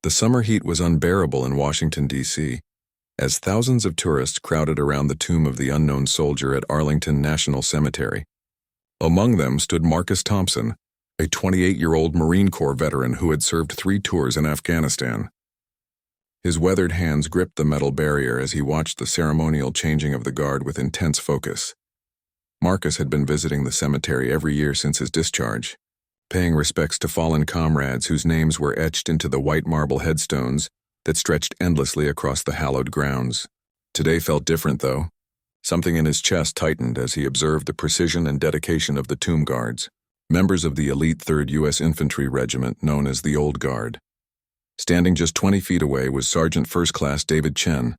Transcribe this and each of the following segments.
The summer heat was unbearable in Washington, D.C., as thousands of tourists crowded around the tomb of the unknown soldier at Arlington National Cemetery. Among them stood Marcus Thompson, a 28-year-old Marine Corps veteran who had served 3 tours in Afghanistan. His weathered hands gripped the metal barrier as he watched the ceremonial changing of the guard with intense focus. Marcus had been visiting the cemetery every year since his discharge, paying respects to fallen comrades whose names were etched into the white marble headstones that stretched endlessly across the hallowed grounds. Today felt different, though. Something in his chest tightened as he observed the precision and dedication of the tomb guards, members of the elite 3rd U.S. Infantry Regiment known as the Old Guard. Standing just 20 feet away was Sergeant First Class David Chen,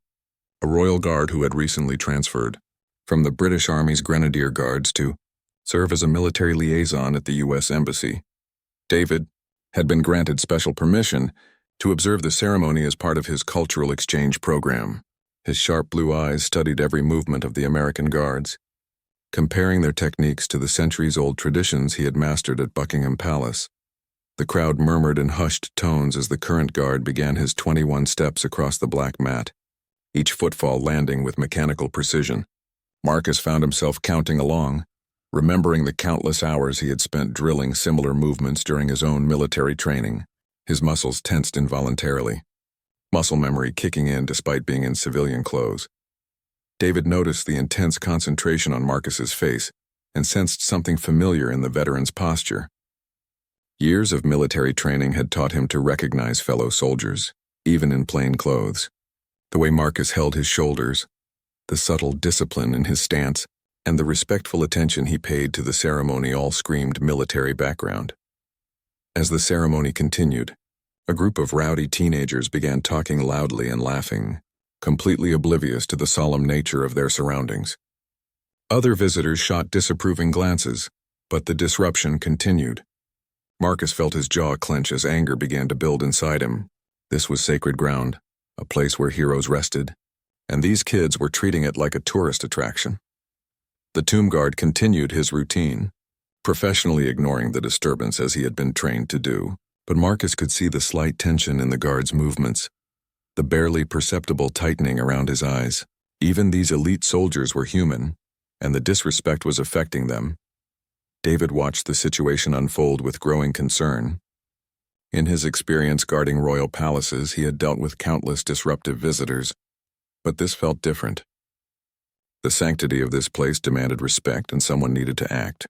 a Royal Guard who had recently transferred from the British Army's Grenadier Guards to serve as a military liaison at the U.S. Embassy. David had been granted special permission to observe the ceremony as part of his cultural exchange program. His sharp blue eyes studied every movement of the American Guards, comparing their techniques to the centuries-old traditions he had mastered at Buckingham Palace. The crowd murmured in hushed tones as the current guard began his 21 steps across the black mat, each footfall landing with mechanical precision. Marcus found himself counting along, remembering the countless hours he had spent drilling similar movements during his own military training. His muscles tensed involuntarily, muscle memory kicking in despite being in civilian clothes. David noticed the intense concentration on Marcus's face and sensed something familiar in the veteran's posture. Years of military training had taught him to recognize fellow soldiers, even in plain clothes. The way Marcus held his shoulders, the subtle discipline in his stance, and the respectful attention he paid to the ceremony all screamed military background. As the ceremony continued, a group of rowdy teenagers began talking loudly and laughing, completely oblivious to the solemn nature of their surroundings. Other visitors shot disapproving glances, but the disruption continued. Marcus felt his jaw clench as anger began to build inside him. This was sacred ground, a place where heroes rested, and these kids were treating it like a tourist attraction. The tomb guard continued his routine, professionally ignoring the disturbance as he had been trained to do, but Marcus could see the slight tension in the guard's movements, the barely perceptible tightening around his eyes. Even these elite soldiers were human, and the disrespect was affecting them. David watched the situation unfold with growing concern. In his experience guarding royal palaces, he had dealt with countless disruptive visitors, but this felt different. The sanctity of this place demanded respect, and someone needed to act.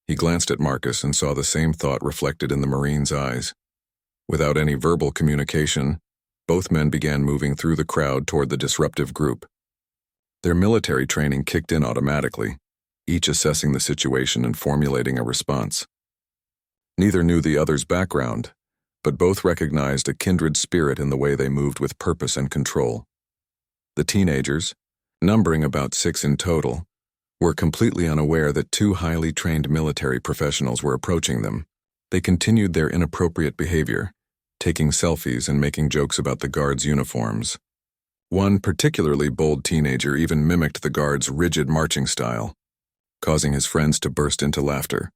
He glanced at Marcus and saw the same thought reflected in the Marine's eyes. Without any verbal communication, both men began moving through the crowd toward the disruptive group. Their military training kicked in automatically, each assessing the situation and formulating a response. Neither knew the other's background, but both recognized a kindred spirit in the way they moved with purpose and control. The teenagers, numbering about 6 in total, were completely unaware that 2 highly trained military professionals were approaching them. They continued their inappropriate behavior, taking selfies and making jokes about the guards' uniforms. One particularly bold teenager even mimicked the guards' rigid marching style, causing his friends to burst into laughter.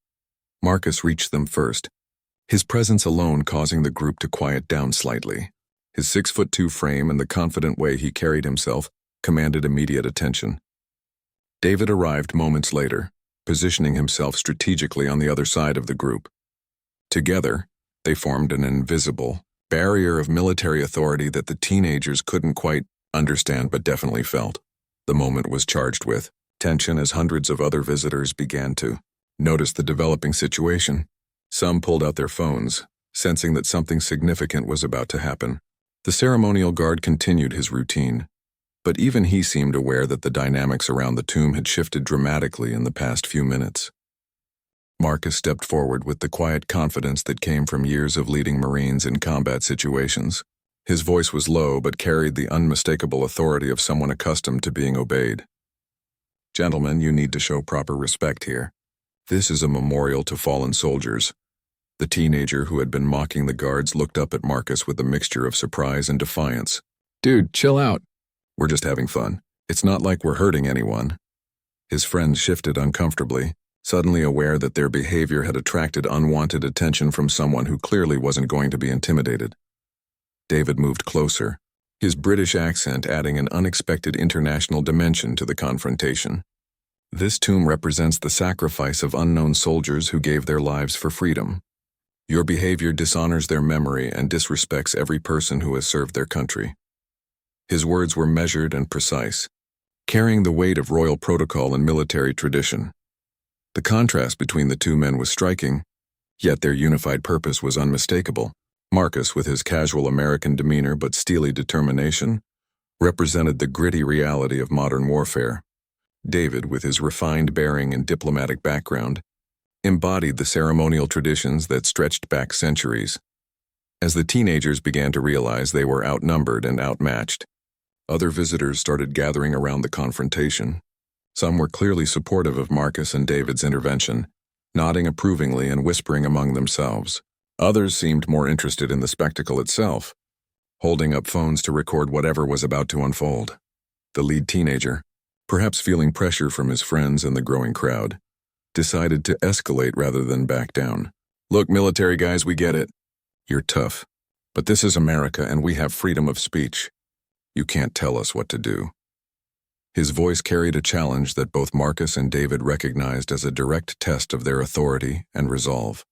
Marcus reached them first, his presence alone causing the group to quiet down slightly. His 6'2" frame and the confident way he carried himself commanded immediate attention. David arrived moments later, positioning himself strategically on the other side of the group. Together, they formed an invisible barrier of military authority that the teenagers couldn't quite understand but definitely felt. The moment was charged with tension as hundreds of other visitors began to notice the developing situation. Some pulled out their phones, sensing that something significant was about to happen. The ceremonial guard continued his routine, but even he seemed aware that the dynamics around the tomb had shifted dramatically in the past few minutes. Marcus stepped forward with the quiet confidence that came from years of leading Marines in combat situations. His voice was low but carried the unmistakable authority of someone accustomed to being obeyed. "Gentlemen, you need to show proper respect here. This is a memorial to fallen soldiers." The teenager who had been mocking the guards looked up at Marcus with a mixture of surprise and defiance. "Dude, chill out. We're just having fun. It's not like we're hurting anyone." His friends shifted uncomfortably, suddenly aware that their behavior had attracted unwanted attention from someone who clearly wasn't going to be intimidated. David moved closer, his British accent adding an unexpected international dimension to the confrontation. This tomb represents the sacrifice of unknown soldiers who gave their lives for freedom. Your behavior dishonors their memory and disrespects every person who has served their country. His words were measured and precise, carrying the weight of royal protocol and military tradition. The contrast between the two men was striking, yet their unified purpose was unmistakable. Marcus, with his casual American demeanor but steely determination, represented the gritty reality of modern warfare. David, with his refined bearing and diplomatic background, embodied the ceremonial traditions that stretched back centuries. As the teenagers began to realize they were outnumbered and outmatched, other visitors started gathering around the confrontation. Some were clearly supportive of Marcus and David's intervention, nodding approvingly and whispering among themselves. Others seemed more interested in the spectacle itself, holding up phones to record whatever was about to unfold. The lead teenager, perhaps feeling pressure from his friends and the growing crowd, decided to escalate rather than back down. "Look, military guys, we get it. You're tough. But this is America and we have freedom of speech. You can't tell us what to do." His voice carried a challenge that both Marcus and David recognized as a direct test of their authority and resolve.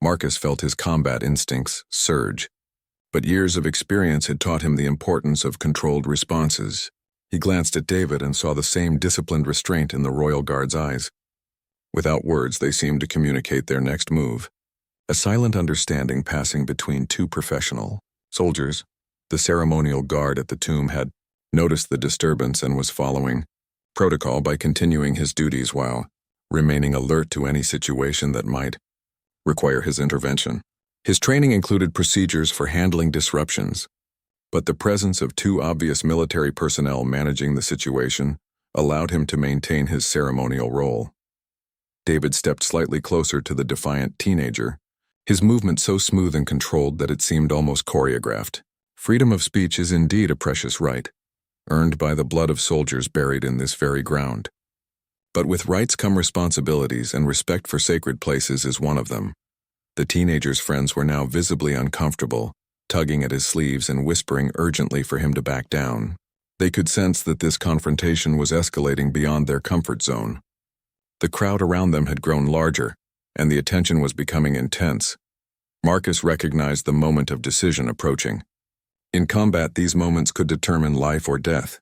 Marcus felt his combat instincts surge, but years of experience had taught him the importance of controlled responses. He glanced at David and saw the same disciplined restraint in the royal guard's eyes. Without words, they seemed to communicate their next move, a silent understanding passing between two professional soldiers. The ceremonial guard at the tomb had noticed the disturbance and was following protocol by continuing his duties while remaining alert to any situation that might require his intervention. His training included procedures for handling disruptions, but the presence of two obvious military personnel managing the situation allowed him to maintain his ceremonial role. David stepped slightly closer to the defiant teenager, his movement so smooth and controlled that it seemed almost choreographed. Freedom of speech is indeed a precious right, earned by the blood of soldiers buried in this very ground. But with rights come responsibilities, and respect for sacred places is one of them. The teenager's friends were now visibly uncomfortable, tugging at his sleeves and whispering urgently for him to back down. They could sense that this confrontation was escalating beyond their comfort zone. The crowd around them had grown larger, and the attention was becoming intense. Marcus recognized the moment of decision approaching. In combat, these moments could determine life or death.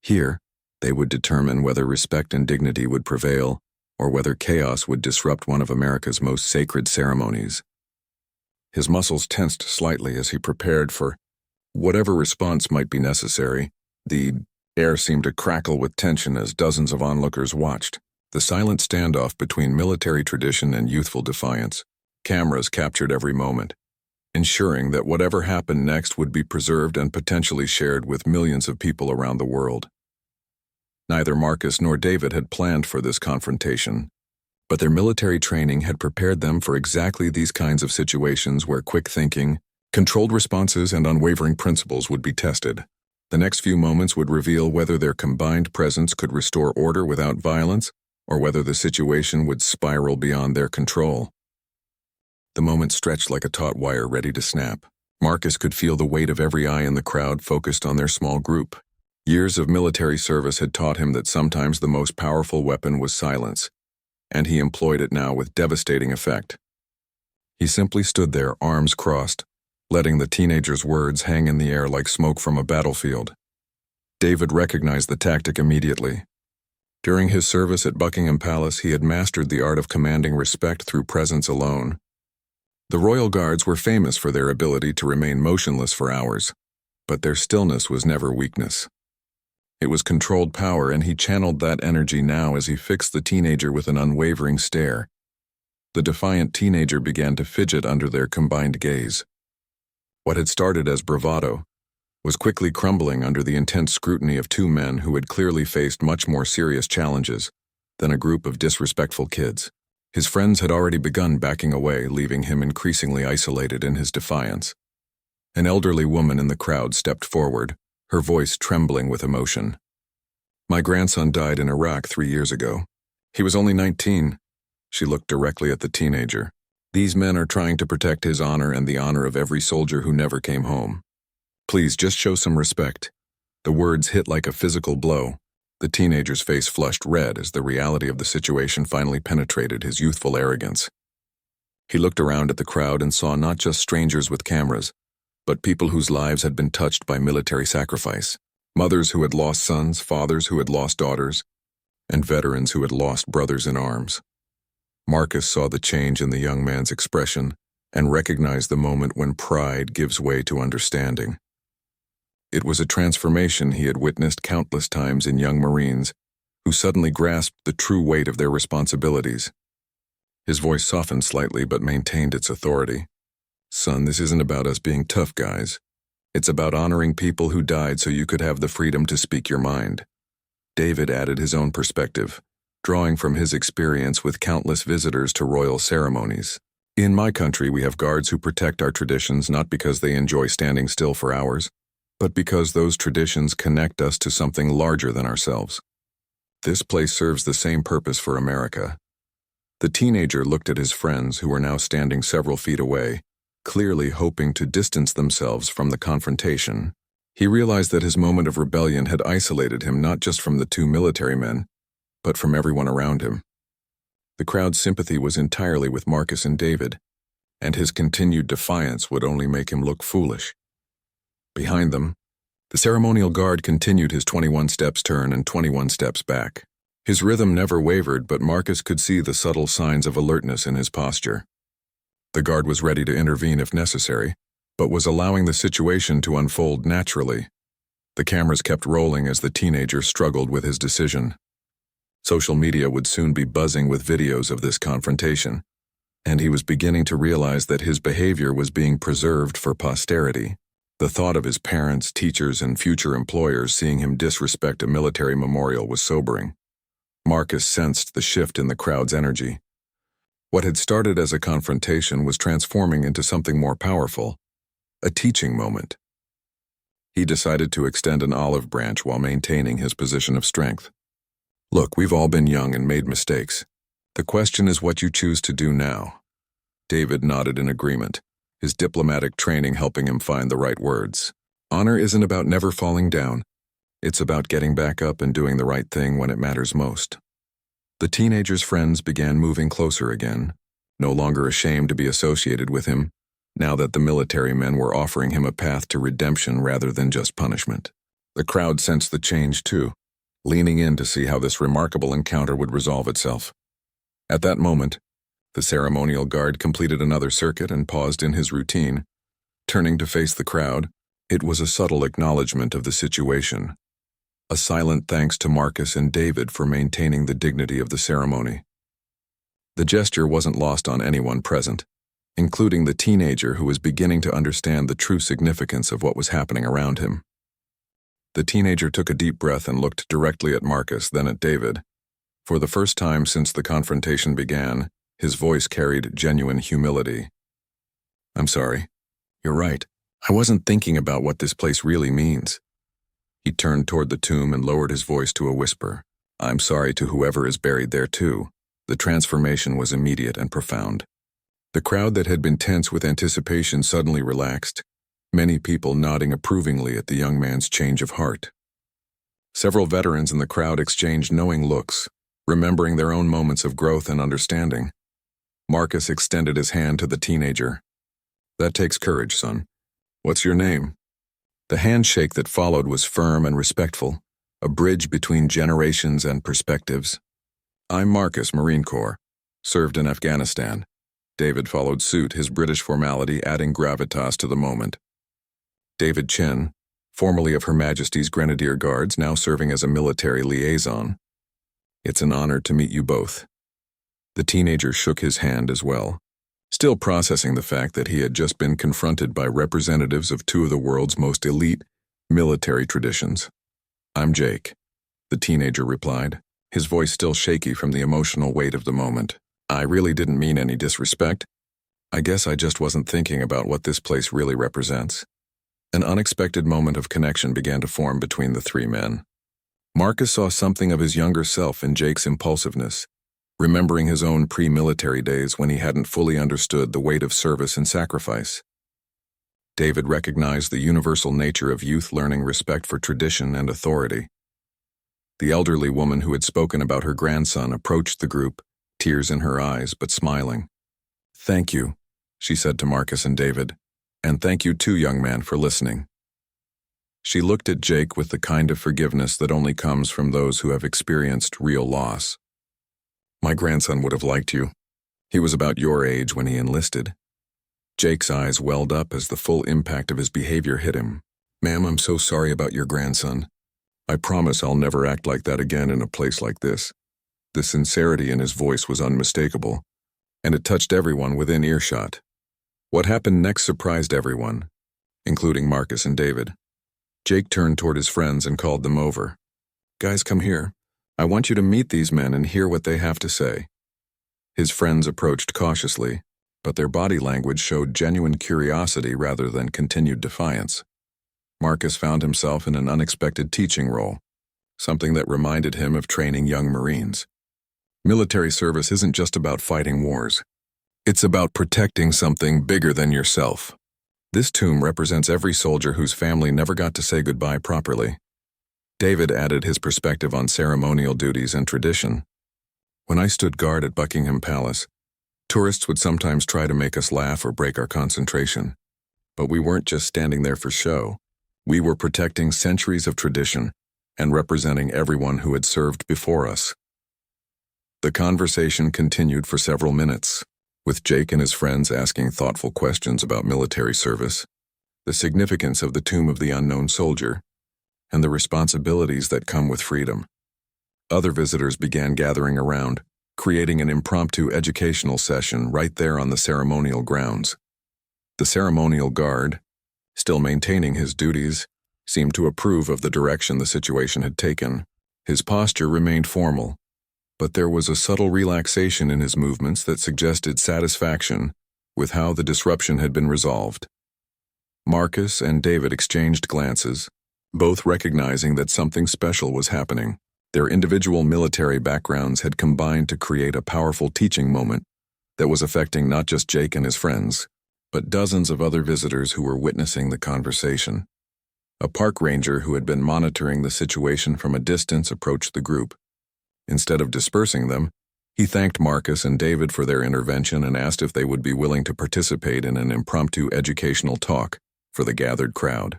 Here, they would determine whether respect and dignity would prevail, or whether chaos would disrupt one of America's most sacred ceremonies. His muscles tensed slightly as he prepared for whatever response might be necessary. The air seemed to crackle with tension as dozens of onlookers watched. The silent standoff between military tradition and youthful defiance. Cameras captured every moment, ensuring that whatever happened next would be preserved and potentially shared with millions of people around the world. Neither Marcus nor David had planned for this confrontation, but their military training had prepared them for exactly these kinds of situations where quick thinking, controlled responses, and unwavering principles would be tested. The next few moments would reveal whether their combined presence could restore order without violence, or whether the situation would spiral beyond their control. The moment stretched like a taut wire ready to snap. Marcus could feel the weight of every eye in the crowd focused on their small group. Years of military service had taught him that sometimes the most powerful weapon was silence, and he employed it now with devastating effect. He simply stood there, arms crossed, letting the teenager's words hang in the air like smoke from a battlefield. David recognized the tactic immediately. During his service at Buckingham Palace, he had mastered the art of commanding respect through presence alone. The royal guards were famous for their ability to remain motionless for hours, but their stillness was never weakness. It was controlled power, and he channeled that energy now as he fixed the teenager with an unwavering stare. The defiant teenager began to fidget under their combined gaze. What had started as bravado was quickly crumbling under the intense scrutiny of two men who had clearly faced much more serious challenges than a group of disrespectful kids. His friends had already begun backing away, leaving him increasingly isolated in his defiance. An elderly woman in the crowd stepped forward, her voice trembling with emotion. "My grandson died in Iraq 3 years ago. He was only 19. She looked directly at the teenager. These men are trying to protect his honor and the honor of every soldier who never came home. Please, just show some respect." The words hit like a physical blow. The teenager's face flushed red as the reality of the situation finally penetrated his youthful arrogance. He looked around at the crowd and saw not just strangers with cameras, but people whose lives had been touched by military sacrifice. Mothers who had lost sons, fathers who had lost daughters, and veterans who had lost brothers in arms. Marcus saw the change in the young man's expression and recognized the moment when pride gives way to understanding. It was a transformation he had witnessed countless times in young Marines who suddenly grasped the true weight of their responsibilities. His voice softened slightly but maintained its authority. "Son, this isn't about us being tough guys. It's about honoring people who died so you could have the freedom to speak your mind." David added his own perspective, drawing from his experience with countless visitors to royal ceremonies. "In my country, we have guards who protect our traditions not because they enjoy standing still for hours, but because those traditions connect us to something larger than ourselves. This place serves the same purpose for America." The teenager looked at his friends who were now standing several feet away, clearly hoping to distance themselves from the confrontation. He realized that his moment of rebellion had isolated him not just from the two military men, but from everyone around him. The crowd's sympathy was entirely with Marcus and David, and his continued defiance would only make him look foolish. Behind them, the ceremonial guard continued his 21 steps turn and 21 steps back. His rhythm never wavered, but Marcus could see the subtle signs of alertness in his posture. The guard was ready to intervene if necessary, but was allowing the situation to unfold naturally. The cameras kept rolling as the teenager struggled with his decision. Social media would soon be buzzing with videos of this confrontation, and he was beginning to realize that his behavior was being preserved for posterity. The thought of his parents, teachers, and future employers seeing him disrespect a military memorial was sobering. Marcus sensed the shift in the crowd's energy. What had started as a confrontation was transforming into something more powerful, a teaching moment. He decided to extend an olive branch while maintaining his position of strength. "Look, we've all been young and made mistakes. The question is what you choose to do now." David nodded in agreement, his diplomatic training helping him find the right words. Honor isn't about never falling down. It's about getting back up and doing the right thing when it matters most. The teenager's friends began moving closer again, no longer ashamed to be associated with him, now that the military men were offering him a path to redemption rather than just punishment. The crowd sensed the change too, leaning in to see how this remarkable encounter would resolve itself. At that moment, the ceremonial guard completed another circuit and paused in his routine. Turning to face the crowd, it was a subtle acknowledgement of the situation. A silent thanks to Marcus and David for maintaining the dignity of the ceremony. The gesture wasn't lost on anyone present, including the teenager who was beginning to understand the true significance of what was happening around him. The teenager took a deep breath and looked directly at Marcus, then at David. For the first time since the confrontation began, his voice carried genuine humility. "I'm sorry. You're right. I wasn't thinking about what this place really means." He turned toward the tomb and lowered his voice to a whisper. "I'm sorry to whoever is buried there too." The transformation was immediate and profound. The crowd that had been tense with anticipation suddenly relaxed, many people nodding approvingly at the young man's change of heart. Several veterans in the crowd exchanged knowing looks, remembering their own moments of growth and understanding. Marcus extended his hand to the teenager. "That takes courage, son. What's your name?" The handshake that followed was firm and respectful, a bridge between generations and perspectives. "I'm Marcus, Marine Corps. Served in Afghanistan." David followed suit, his British formality adding gravitas to the moment. David Chen, formerly of Her Majesty's Grenadier Guards, now serving as a military liaison. "It's an honor to meet you both." The teenager shook his hand as well, still processing the fact that he had just been confronted by representatives of two of the world's most elite military traditions. "I'm Jake," the teenager replied, his voice still shaky from the emotional weight of the moment. "I really didn't mean any disrespect. I guess I just wasn't thinking about what this place really represents." An unexpected moment of connection began to form between the three men. Marcus saw something of his younger self in Jake's impulsiveness, remembering his own pre-military days when he hadn't fully understood the weight of service and sacrifice. David recognized the universal nature of youth learning respect for tradition and authority. The elderly woman who had spoken about her grandson approached the group, tears in her eyes but smiling. "Thank you," she said to Marcus and David, "and thank you too, young man, for listening." She looked at Jake with the kind of forgiveness that only comes from those who have experienced real loss. "My grandson would have liked you. He was about your age when he enlisted." Jake's eyes welled up as the full impact of his behavior hit him. "Ma'am, I'm so sorry about your grandson. I promise I'll never act like that again in a place like this." The sincerity in his voice was unmistakable, and it touched everyone within earshot. What happened next surprised everyone, including Marcus and David. Jake turned toward his friends and called them over. "Guys, come here. I want you to meet these men and hear what they have to say." His friends approached cautiously, but their body language showed genuine curiosity rather than continued defiance. Marcus found himself in an unexpected teaching role, something that reminded him of training young Marines. Military service isn't just about fighting wars. It's about protecting something bigger than yourself. This tomb represents every soldier whose family never got to say goodbye properly. David added his perspective on ceremonial duties and tradition. "When I stood guard at Buckingham Palace, tourists would sometimes try to make us laugh or break our concentration. But we weren't just standing there for show. We were protecting centuries of tradition and representing everyone who had served before us." The conversation continued for several minutes, with Jake and his friends asking thoughtful questions about military service, the significance of the tomb of the unknown soldier, and the responsibilities that come with freedom. Other visitors began gathering around, creating an impromptu educational session right there on the ceremonial grounds. The ceremonial guard, still maintaining his duties, seemed to approve of the direction the situation had taken. His posture remained formal, but there was a subtle relaxation in his movements that suggested satisfaction with how the disruption had been resolved. Marcus and David exchanged glances, both recognizing that something special was happening. Their individual military backgrounds had combined to create a powerful teaching moment that was affecting not just Jake and his friends, but dozens of other visitors who were witnessing the conversation. A park ranger who had been monitoring the situation from a distance approached the group. Instead of dispersing them, he thanked Marcus and David for their intervention and asked if they would be willing to participate in an impromptu educational talk for the gathered crowd.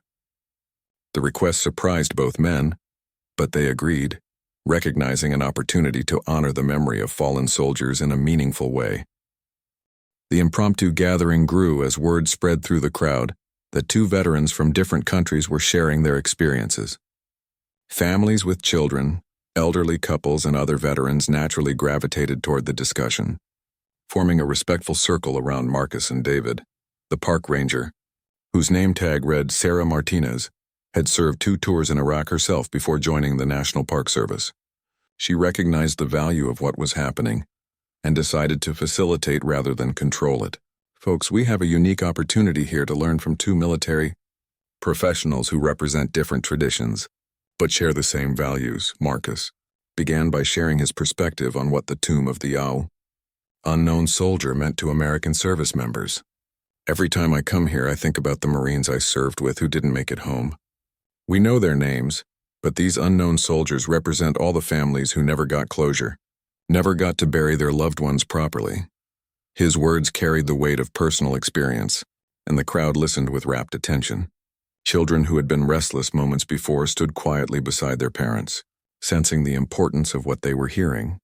The request surprised both men, but they agreed, recognizing an opportunity to honor the memory of fallen soldiers in a meaningful way. The impromptu gathering grew as word spread through the crowd that two veterans from different countries were sharing their experiences. Families with children, elderly couples, and other veterans naturally gravitated toward the discussion, forming a respectful circle around Marcus and David. The park ranger, whose name tag read Sarah Martinez, had served 2 tours in Iraq herself before joining the National Park Service. She recognized the value of what was happening and decided to facilitate rather than control it. "Folks, we have a unique opportunity here to learn from 2 military professionals who represent different traditions, but share the same values." Marcus began by sharing his perspective on what the tomb of the unknown soldier meant to American service members. "Every time I come here, I think about the Marines I served with who didn't make it home. We know their names, but these unknown soldiers represent all the families who never got closure, never got to bury their loved ones properly." His words carried the weight of personal experience, and the crowd listened with rapt attention. Children who had been restless moments before stood quietly beside their parents, sensing the importance of what they were hearing.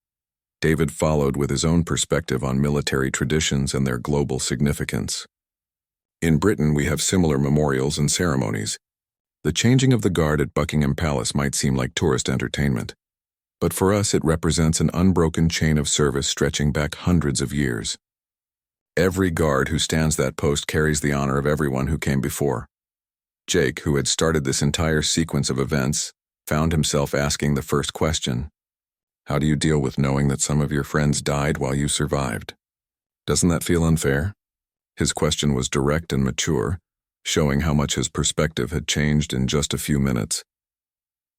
David followed with his own perspective on military traditions and their global significance. "In Britain, we have similar memorials and ceremonies. The changing of the guard at Buckingham Palace might seem like tourist entertainment, but for us it represents an unbroken chain of service stretching back hundreds of years. Every guard who stands that post carries the honor of everyone who came before." Jake, who had started this entire sequence of events, found himself asking the first question. "How do you deal with knowing that some of your friends died while you survived? Doesn't that feel unfair?" His question was direct and mature, showing how much his perspective had changed in just a few minutes.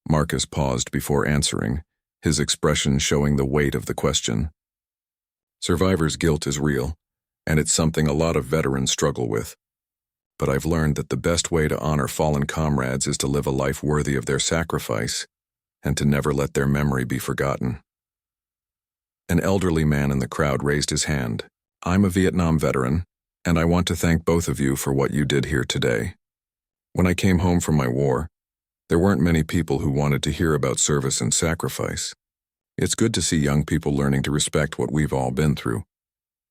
Marcus paused before answering, his expression showing the weight of the question. Survivor's guilt is real, and it's something a lot of veterans struggle with. But I've learned that the best way to honor fallen comrades is to live a life worthy of their sacrifice and to never let their memory be forgotten. An elderly man in the crowd raised his hand. I'm a Vietnam veteran, and I want to thank both of you for what you did here today. When I came home from my war, there weren't many people who wanted to hear about service and sacrifice. It's good to see young people learning to respect what we've all been through.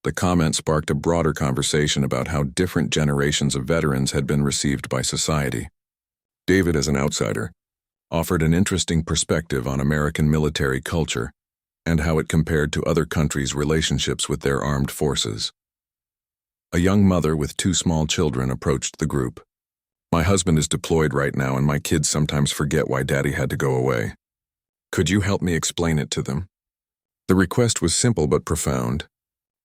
The comment sparked a broader conversation about how different generations of veterans had been received by society. David, as an outsider, offered an interesting perspective on American military culture and how it compared to other countries' relationships with their armed forces. A young mother with 2 small children approached the group. My husband is deployed right now and my kids sometimes forget why Daddy had to go away. Could you help me explain it to them? The request was simple but profound,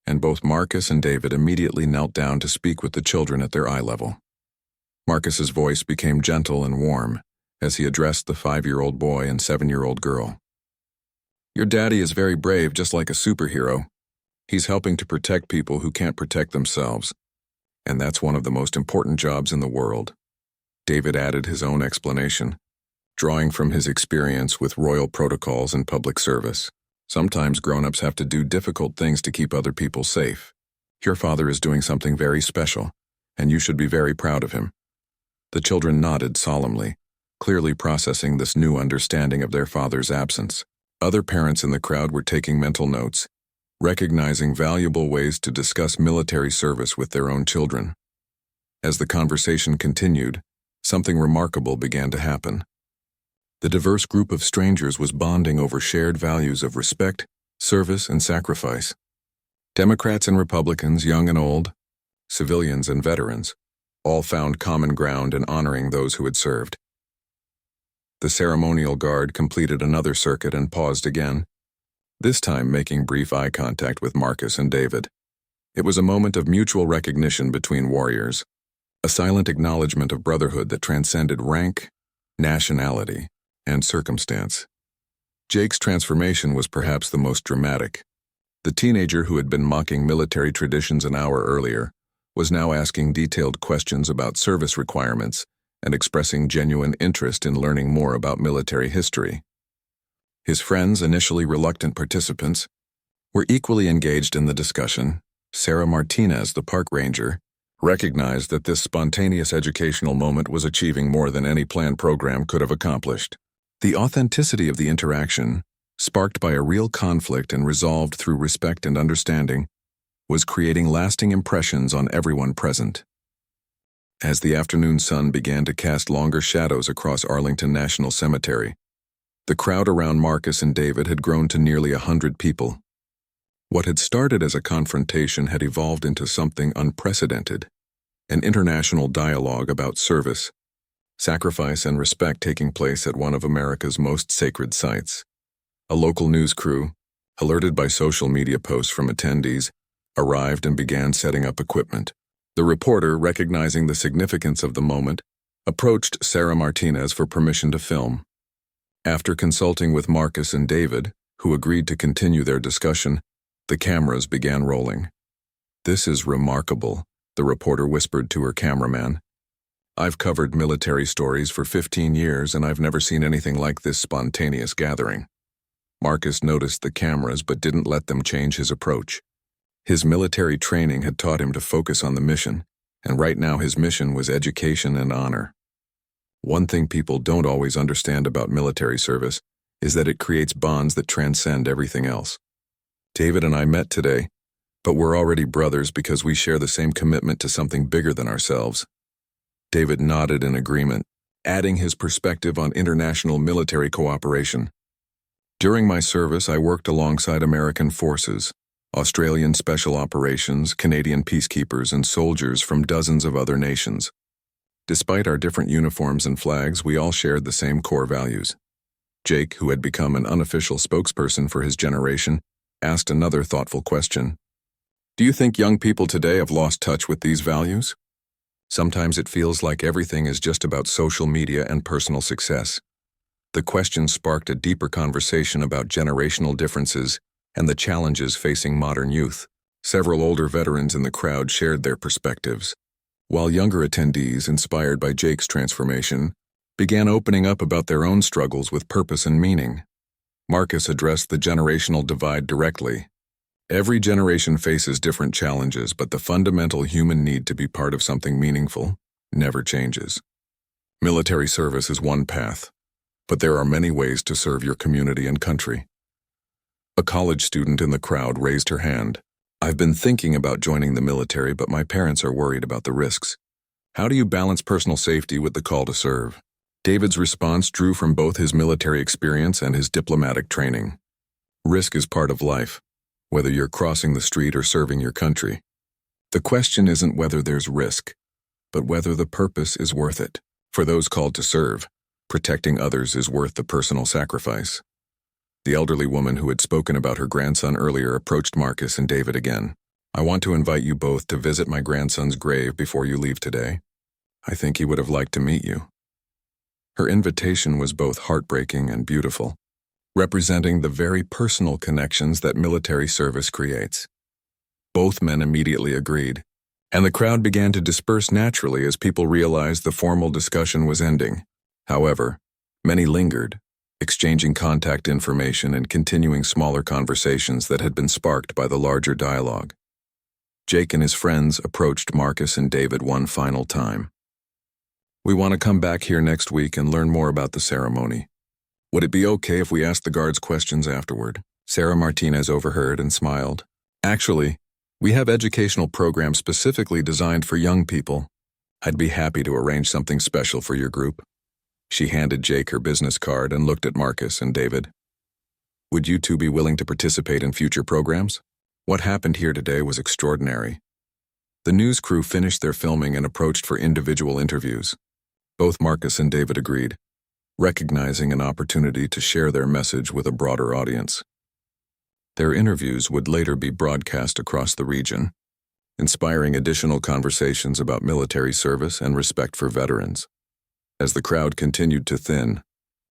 and both Marcus and David immediately knelt down to speak with the children at their eye level. Marcus's voice became gentle and warm as he addressed the 5-year-old boy and 7-year-old girl. Your daddy is very brave, just like a superhero. He's helping to protect people who can't protect themselves, and that's one of the most important jobs in the world. David added his own explanation, drawing from his experience with royal protocols and public service. Sometimes grown-ups have to do difficult things to keep other people safe. Your father is doing something very special, and you should be very proud of him. The children nodded solemnly, clearly processing this new understanding of their father's absence. Other parents in the crowd were taking mental notes, recognizing valuable ways to discuss military service with their own children. As the conversation continued, something remarkable began to happen. The diverse group of strangers was bonding over shared values of respect, service, and sacrifice. Democrats and Republicans, young and old, civilians and veterans, all found common ground in honoring those who had served. The ceremonial guard completed another circuit and paused again, this time making brief eye contact with Marcus and David. It was a moment of mutual recognition between warriors, a silent acknowledgement of brotherhood that transcended rank, nationality, and circumstance. Jake's transformation was perhaps the most dramatic. The teenager who had been mocking military traditions an hour earlier was now asking detailed questions about service requirements and expressing genuine interest in learning more about military history. His friends, initially reluctant participants, were equally engaged in the discussion. Sarah Martinez, the park ranger, recognized that this spontaneous educational moment was achieving more than any planned program could have accomplished. The authenticity of the interaction, sparked by a real conflict and resolved through respect and understanding, was creating lasting impressions on everyone present. As the afternoon sun began to cast longer shadows across Arlington National Cemetery, the crowd around Marcus and David had grown to nearly 100 people. What had started as a confrontation had evolved into something unprecedented, an international dialogue about service, sacrifice, and respect taking place at one of America's most sacred sites. A local news crew, alerted by social media posts from attendees, arrived and began setting up equipment. The reporter, recognizing the significance of the moment, approached Sarah Martinez for permission to film. After consulting with Marcus and David, who agreed to continue their discussion, the cameras began rolling. This is remarkable, the reporter whispered to her cameraman. I've covered military stories for 15 years and I've never seen anything like this spontaneous gathering. Marcus noticed the cameras but didn't let them change his approach. His military training had taught him to focus on the mission, and right now his mission was education and honor. One thing people don't always understand about military service is that it creates bonds that transcend everything else. David and I met today, but we're already brothers because we share the same commitment to something bigger than ourselves. David nodded in agreement, adding his perspective on international military cooperation. During my service, I worked alongside American forces, Australian special operations, Canadian peacekeepers, and soldiers from dozens of other nations. Despite our different uniforms and flags, we all shared the same core values. Jake, who had become an unofficial spokesperson for his generation, asked another thoughtful question. Do you think young people today have lost touch with these values? Sometimes it feels like everything is just about social media and personal success. The question sparked a deeper conversation about generational differences, and the challenges facing modern youth. Several older veterans in the crowd shared their perspectives, while younger attendees, inspired by Jake's transformation, began opening up about their own struggles with purpose and meaning. Marcus addressed the generational divide directly. Every generation faces different challenges, but the fundamental human need to be part of something meaningful never changes. Military service is one path, but there are many ways to serve your community and country. A college student in the crowd raised her hand. I've been thinking about joining the military, but my parents are worried about the risks. How do you balance personal safety with the call to serve? David's response drew from both his military experience and his diplomatic training. Risk is part of life, whether you're crossing the street or serving your country. The question isn't whether there's risk, but whether the purpose is worth it. For those called to serve, protecting others is worth the personal sacrifice. The elderly woman who had spoken about her grandson earlier approached Marcus and David again. I want to invite you both to visit my grandson's grave before you leave today. I think he would have liked to meet you. Her invitation was both heartbreaking and beautiful, representing the very personal connections that military service creates. Both men immediately agreed, and the crowd began to disperse naturally as people realized the formal discussion was ending. However, many lingered, exchanging contact information and continuing smaller conversations that had been sparked by the larger dialogue. Jake and his friends approached Marcus and David one final time. We want to come back here next week and learn more about the ceremony. Would it be okay if we asked the guards questions afterward? Sarah Martinez overheard and smiled. Actually, we have educational programs specifically designed for young people. I'd be happy to arrange something special for your group. She handed Jake her business card and looked at Marcus and David. Would you two be willing to participate in future programs? What happened here today was extraordinary. The news crew finished their filming and approached for individual interviews. Both Marcus and David agreed, recognizing an opportunity to share their message with a broader audience. Their interviews would later be broadcast across the region, inspiring additional conversations about military service and respect for veterans. As the crowd continued to thin,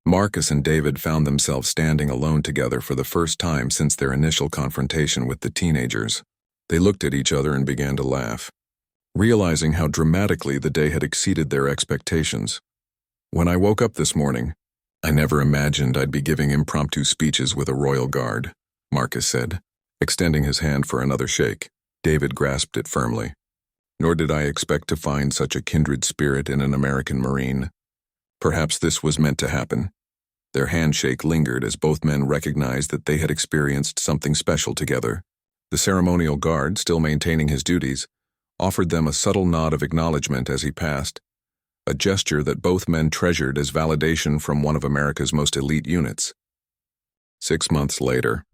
Marcus and David found themselves standing alone together for the first time since their initial confrontation with the teenagers. They looked at each other and began to laugh, realizing how dramatically the day had exceeded their expectations. When I woke up this morning, I never imagined I'd be giving impromptu speeches with a royal guard, Marcus said, extending his hand for another shake. David grasped it firmly. Nor did I expect to find such a kindred spirit in an American Marine. Perhaps this was meant to happen. Their handshake lingered as both men recognized that they had experienced something special together. The ceremonial guard, still maintaining his duties, offered them a subtle nod of acknowledgement as he passed, a gesture that both men treasured as validation from one of America's most elite units. 6 months later,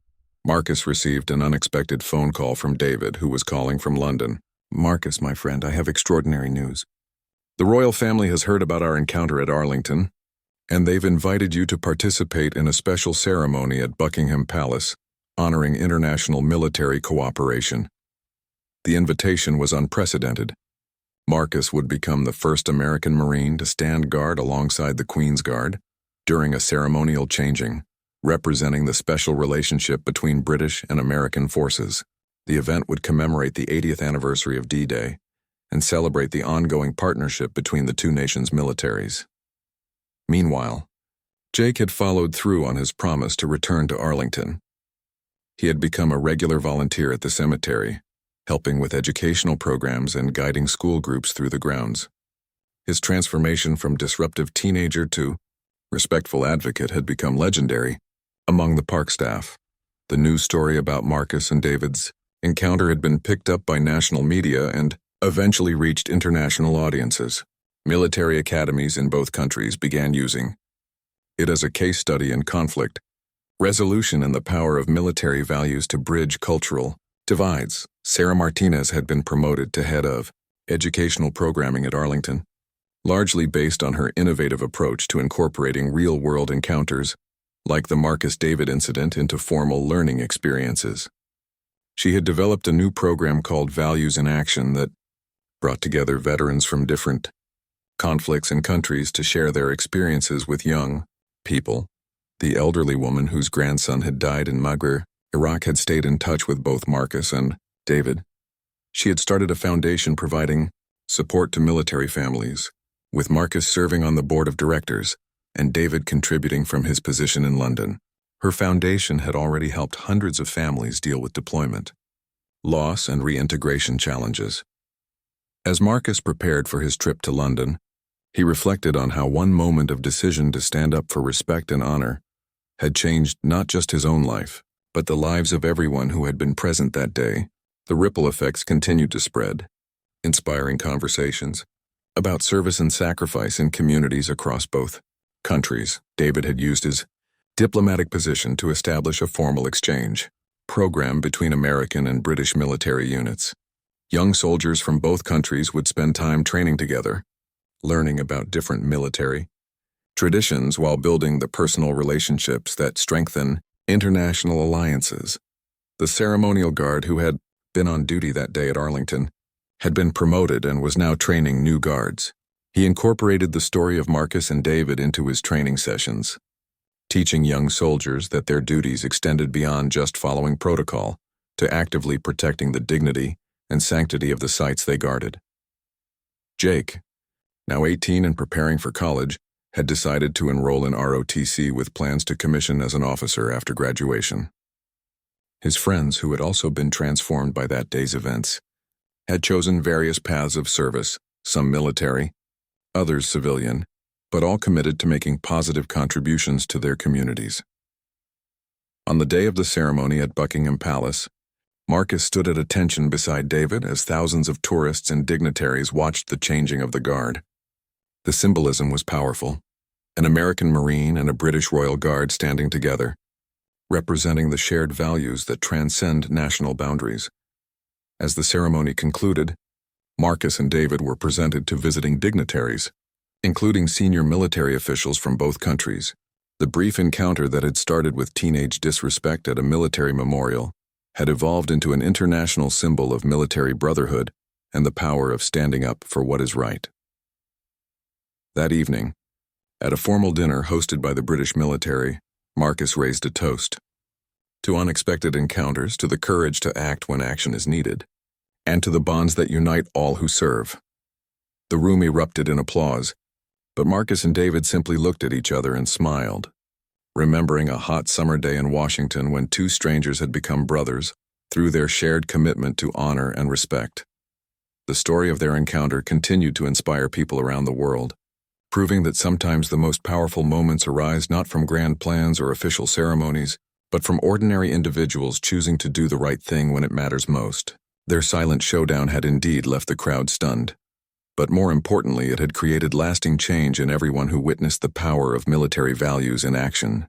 Marcus received an unexpected phone call from David, who was calling from London. Marcus, my friend, I have extraordinary news. The royal family has heard about our encounter at Arlington, and they've invited you to participate in a special ceremony at Buckingham Palace, honoring international military cooperation. The invitation was unprecedented. Marcus would become the first American Marine to stand guard alongside the Queen's Guard during a ceremonial changing, representing the special relationship between British and American forces. The event would commemorate the 80th anniversary of D-Day and celebrate the ongoing partnership between the two nations' militaries. Meanwhile, Jake had followed through on his promise to return to Arlington. He had become a regular volunteer at the cemetery, helping with educational programs and guiding school groups through the grounds. His transformation from disruptive teenager to respectful advocate had become legendary among the park staff. The news story about Marcus and David's encounter had been picked up by national media and eventually reached international audiences. Military academies in both countries began using it as a case study in conflict resolution and the power of military values to bridge cultural divides. Sarah Martinez had been promoted to head of educational programming at Arlington, largely based on her innovative approach to incorporating real-world encounters like the Marcus David incident into formal learning experiences. She had developed a new program called Values in Action that brought together veterans from different conflicts and countries to share their experiences with young people. The elderly woman whose grandson had died in Maguire Iraq had stayed in touch with both Marcus and David. She had started a foundation providing support to military families, with Marcus serving on the board of directors and David contributing from his position in London. Her foundation had already helped hundreds of families deal with deployment, loss, and reintegration challenges. As Marcus prepared for his trip to London, he reflected on how one moment of decision to stand up for respect and honor had changed not just his own life, but the lives of everyone who had been present that day. The ripple effects continued to spread, inspiring conversations about service and sacrifice in communities across both countries. David had used his diplomatic position to establish a formal exchange program between American and British military units. Young soldiers from both countries would spend time training together, learning about different military traditions while building the personal relationships that strengthen international alliances. The ceremonial guard, who had been on duty that day at Arlington, had been promoted and was now training new guards. He incorporated the story of Marcus and David into his training sessions, teaching young soldiers that their duties extended beyond just following protocol to actively protecting the dignity and sanctity of the sites they guarded. Jake, now 18 and preparing for college, had decided to enroll in ROTC with plans to commission as an officer after graduation. His friends, who had also been transformed by that day's events, had chosen various paths of service, some military, others civilian, but all committed to making positive contributions to their communities. On the day of the ceremony at Buckingham Palace, Marcus stood at attention beside David as thousands of tourists and dignitaries watched the changing of the guard. The symbolism was powerful, an American Marine and a British Royal Guard standing together, representing the shared values that transcend national boundaries. As the ceremony concluded, Marcus and David were presented to visiting dignitaries, including senior military officials from both countries. The brief encounter that had started with teenage disrespect at a military memorial had evolved into an international symbol of military brotherhood and the power of standing up for what is right. That evening, at a formal dinner hosted by the British military, Marcus raised a toast to unexpected encounters, to the courage to act when action is needed, and to the bonds that unite all who serve. The room erupted in applause, but Marcus and David simply looked at each other and smiled, remembering a hot summer day in Washington when two strangers had become brothers through their shared commitment to honor and respect. The story of their encounter continued to inspire people around the world, proving that sometimes the most powerful moments arise not from grand plans or official ceremonies, but from ordinary individuals choosing to do the right thing when it matters most. Their silent showdown had indeed left the crowd stunned, but more importantly, it had created lasting change in everyone who witnessed the power of military values in action.